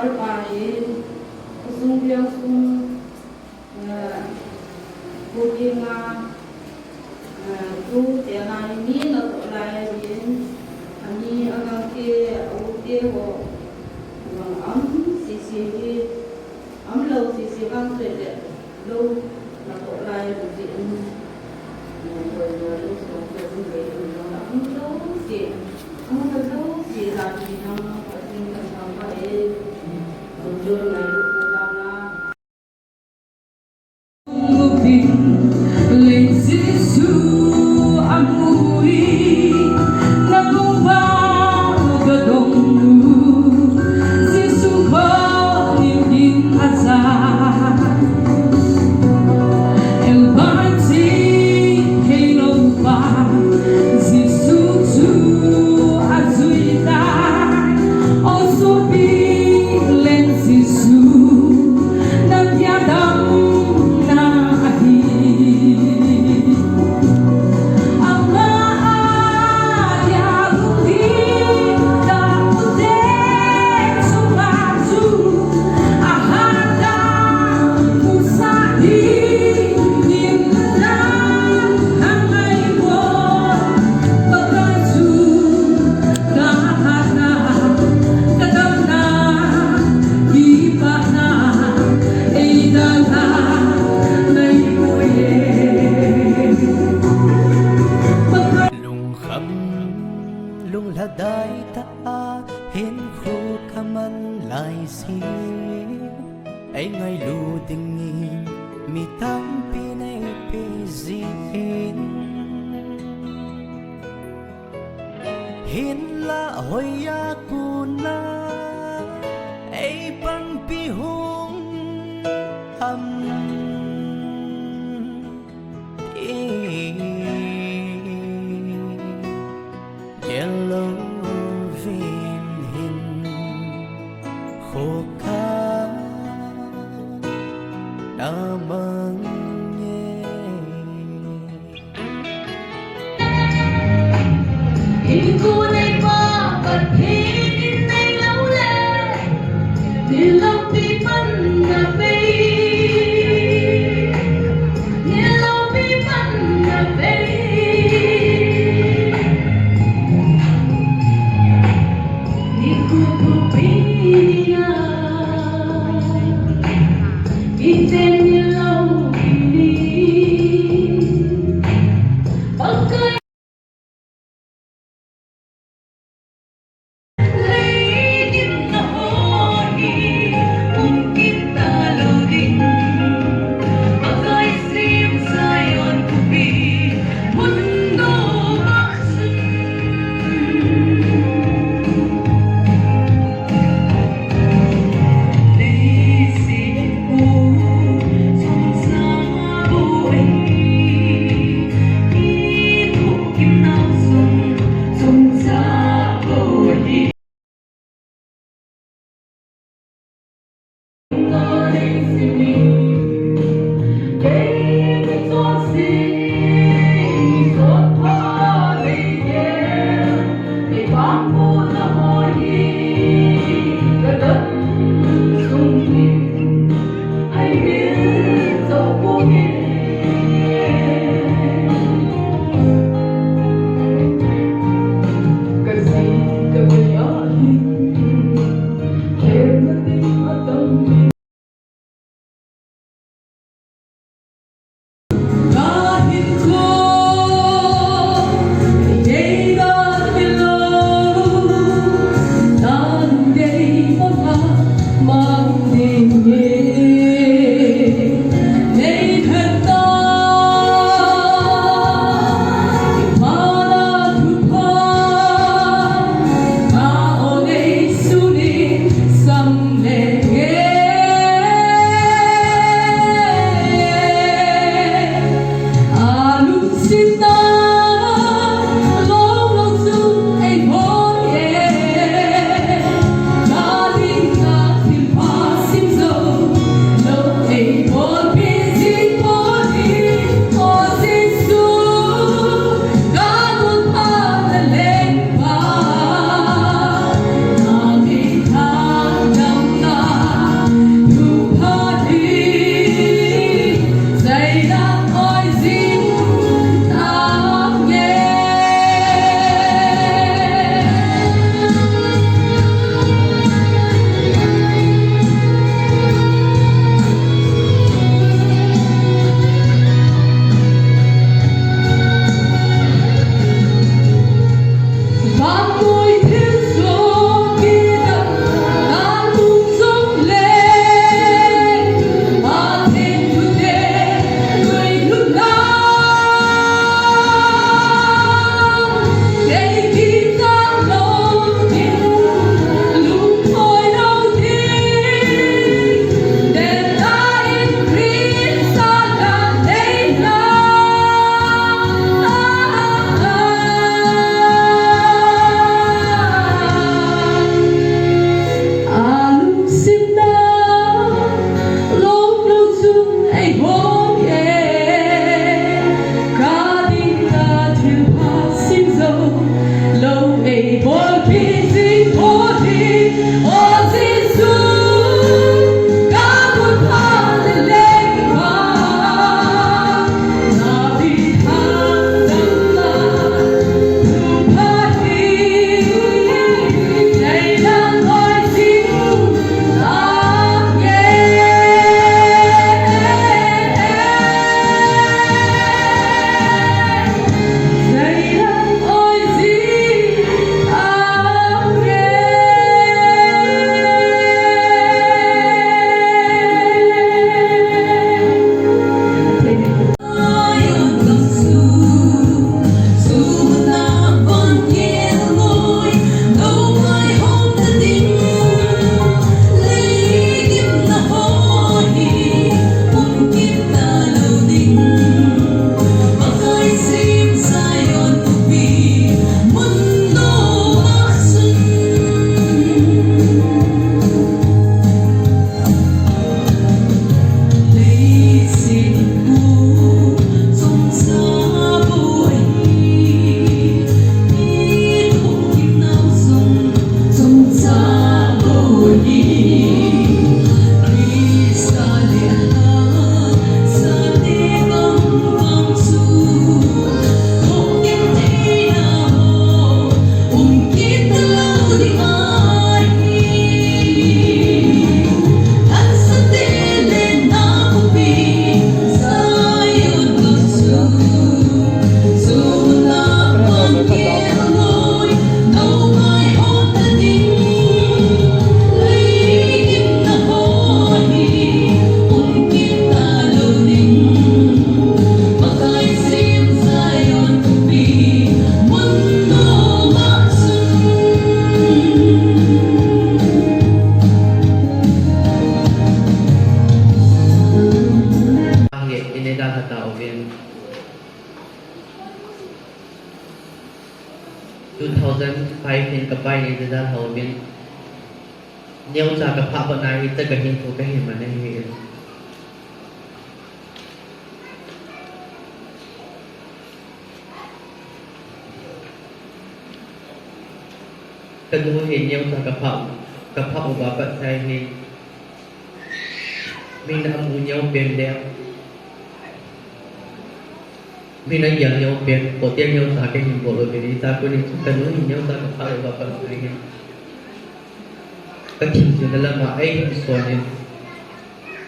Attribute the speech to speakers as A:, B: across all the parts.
A: Hãy subscribe cho kênh Ghiền Mì Gõ để không bỏ lỡ neo cha ka pha ba nai ta ka hin ko ka hin ma nei he ka nu he neo cha ka pha ba ba sai he mi na mu neo ben de mi na yang neo ben ko tian neo cha ka hin bo lo be ni ta ko ni ka nu he neo cha ka pha ba ba sai he ka thing chu na la ma ai hi so ni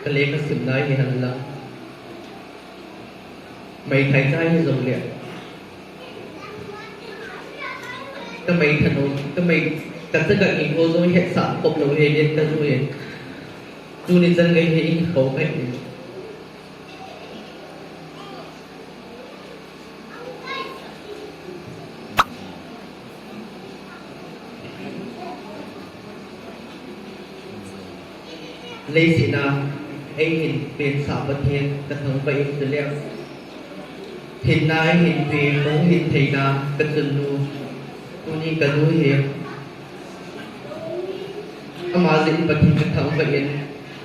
A: ka le ka sim nai hi han la mai thai chai hi zong le ka mai thano ka mai ka sa ka in ho zo he sa kop lo he ni ka nu he tu ni zan gai he in khâu ai lấy gì nào ấy hình tiền xả vật thiên các thằng vậy từ leo hình nai hình tiền cũng hình thầy nào các dân nu tu ni các núi hiền ama dịch vật thiên các thằng vậy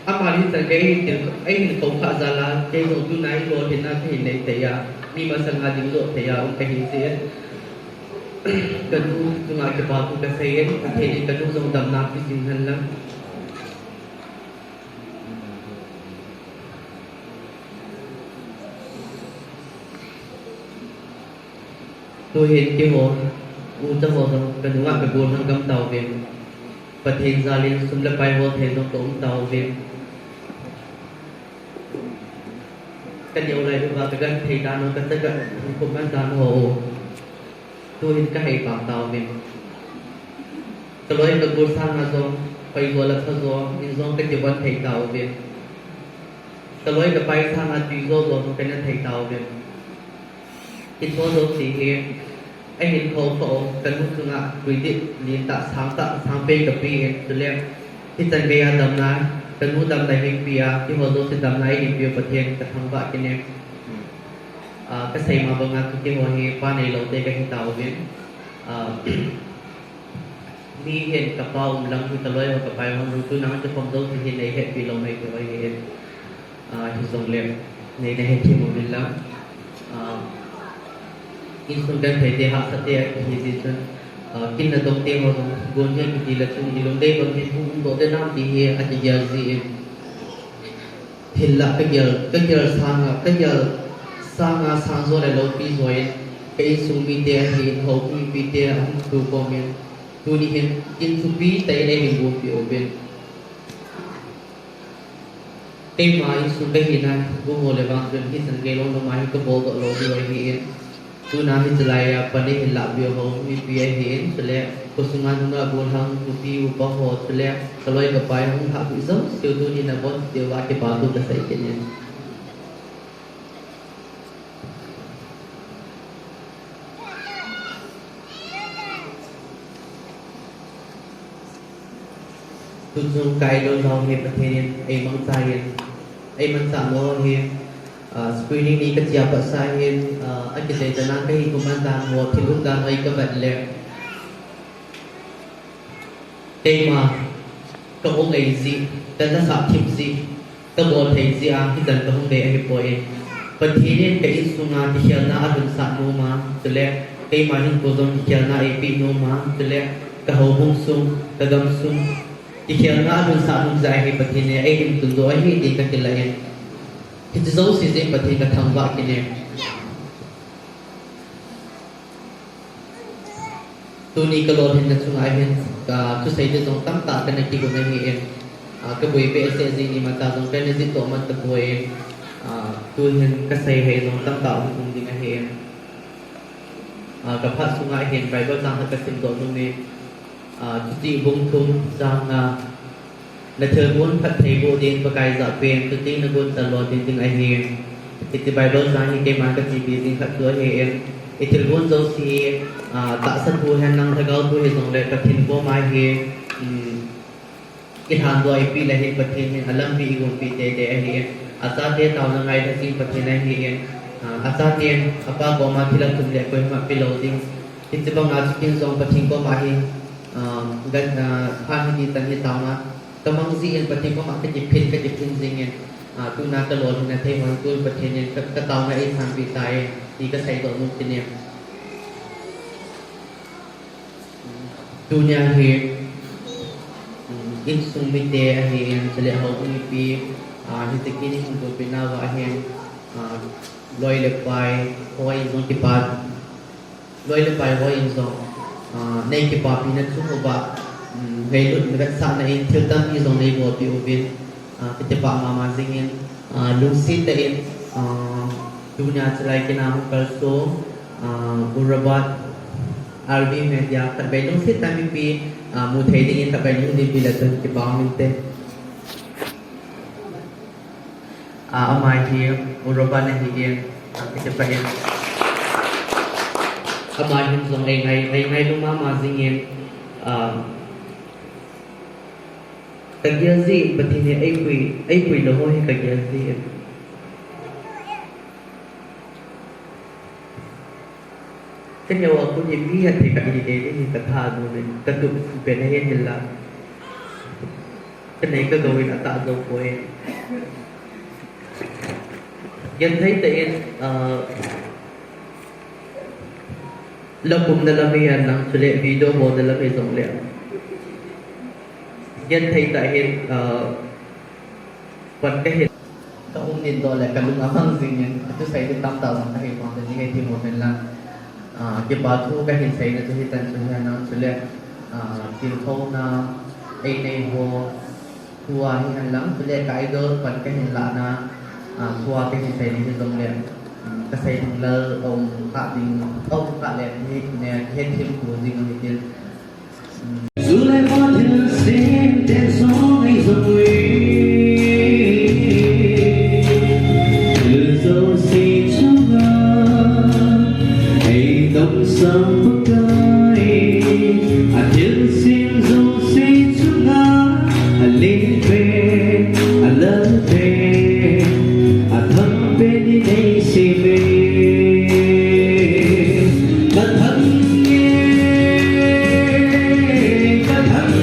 A: ama đi từ cái hình ấy hình không phải ra là cái đồ tu nai đồ thì na hình này thầy à đi mà sang ngài dính đồ thầy à ông cái hình gì các nu tu ngài cái bao tu cái xây thì các nu dùng đầm nạp cái gì hơn lắm tôi hiện cái hồ u cho hồ rồi cái đúng là cái buồn hàng cầm tàu về và thiên gia liên xung lập bài hồ thế nó tốn tàu về cái điều này và cái gần thầy ta nó cái tất cả cũng ăn đàn hồ tôi hiện cái hay bảo tàu về cái lối cái buồn sang là do phải hồ là sao do nhưng do cái điều quan thầy tàu về cái lối cái bài sang là tùy do cái nên thầy tàu về in số số gì thì anh in khâu khâu cần một cái ngã quy định liên tạ sáng bê cà phê từ lem thì chân bê đầm này cần một đầm này hình bia thì hồ số sẽ đầm này hình bia bật thiên cái thằng vợ cái nem cái xây mà bằng ngã cái hồ hi qua này lâu tê cái hình tàu biến đi hiện cặp bao lăng thì tao lấy cặp bài khôngรู้nói cho phong dấu thì hiện này hiện vì lâu này cái hiện thì dùng lem này này hiện thì một bên lắm in sun kan thai te ha sate hi ji chun kin na dong te ho gon je ki la chun ilom de bang ni hu do te nam ti he a ji ya ji thil la ka yal sang zo le lo pi zo ye ke sung mi te hi ho mi pi te am tu ko men tu ni hen in su pi te le hi bo pi o ben te ma in sun ka hi na go ho le bang ben hi san ge lo no ma hi ko bo do lo bi hi tu na hi celaya pani hila bio ho mi pi hin cele kusungan nga bolhang puti upa ho cele kaloi ka pai hong ha bi zo siu tu ni na bon siu wa ke ba tu ka sai ke ni tu jung kai do lo he pathen ai mang sai ai man sa mo he screening ni ka chia pa sai hin anh cái này là cái công an đàn hồ thì lúc đàn ấy các bạn lẹ đây mà các ông ấy gì tên là sao thêm gì các bộ thầy gì à thì cần các ông để anh bồi phần thì nên cái sung à thì hiện na adun sa no mà từ lẹ cái mà những cô dòng hiện na ai pi no mà từ lẹ các hậu hung sung các gam sung thì hiện na adun sa no dài hay phần thì này ai hình tuần rồi hay thì các cái lại thì dấu gì gì phần thì các thằng vợ cái này tu ni kalau hendak sungai hen tu saya tu song tam tak kena kiko nai hen ke bui PSC ni mata song kena di to man teboi tu hen ke sai he song tam tak hung di ngai hen ke phat sungai hen Bible sang ke sim do ni tu ti bung thum sang na thơ muốn vetthei bo din pakai za pen tu ti na gun ta lo din ai hen ti Bible sang ni ke man ke ti bi din khat tu hen itil gun zo si tak san bu han nang thagau bu he song le pathin bo mai he han do ai pi la he pathin he alam bi gun pi te te he asa te taw na ngai da si pathin ai he asa te apa ko ma thila tum le ko ma pi lo ding ti bang na chikin song pathin ko ma he gan khan hi tan hi tama tamang zi en pati ko ma ka ji phin ka ji phin zing en tu na ka lol na thei hon tu pathen en ka taw na ai than pi tai ti ka sai do mun tin ne dunia hi in sung mi te hi en chale ho mi pi hi te ki ni hung do pina wa hen loi le pai hoi zong kipah loi le pai hoi zong nei kipah pi na chu ba ngai lut me sa na in thil tam ni zong nei bo pi ubin ke pa ma jing in lu si te in dunia chalai ke na hu kal so urabat arbi media ta bai lu si tam pi mu thei ding in ta bai lu ni pi la tan ke pa min te amai hi urabat na hi in ke pa in amai hin zong ai ngai lu ma jing in kagiazi batini ai kui lo ho hi kagiazi kan yaw aku ni bi at ka ide ni katha do ni katu pe na hin hilla kanei ka gawin ata do ko yan thấy tiền lâm cùng na lamian ng chuleh video mo na lamay zong liang yan thấy tại hiện phần cái hiện kahung din do lại kalung amang zing yan ito sa ito tam tao ng kahit mga hindi kayo mo men lang kipah thu kahit sa ito hitan suya ng chuleh tilko na ay nay ho thua hihan lang chuleh ka idol phần cái hiện lạ na thua cái hiện sa ito zong liang kasi ng lal ông ka lẹ nè hethem của zing ang hitin dù lại có thường xuyên đến gió ngày rồi từ dấu xì trong ngờ hay đông sớm bước tới thiếu xin dấu xì trong ngờ lên về lớn về thấm bên đi đây xì về Hãy subscribe cho kênh Ghiền Mì Gõ để không bỏ lỡ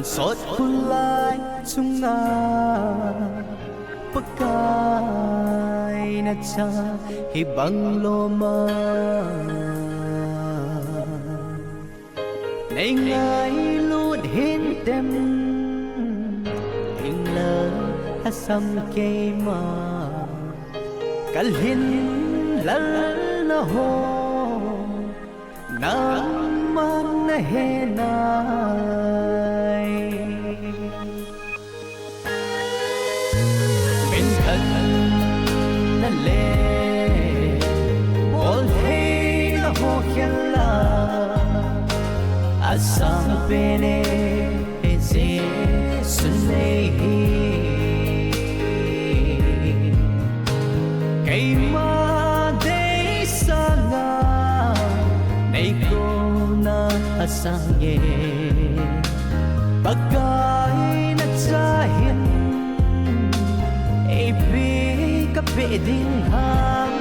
B: sốt kulay sunga pakai na cha hibang loma nay ngay lút hethem hình lơ hasam kê ma kalhin lal na ho naman na henay bên thân na le bol hey na ho khela asam pene eze sunay kay ma day sanga nay ko na asangye bagay na tsahin ibig kapeding hang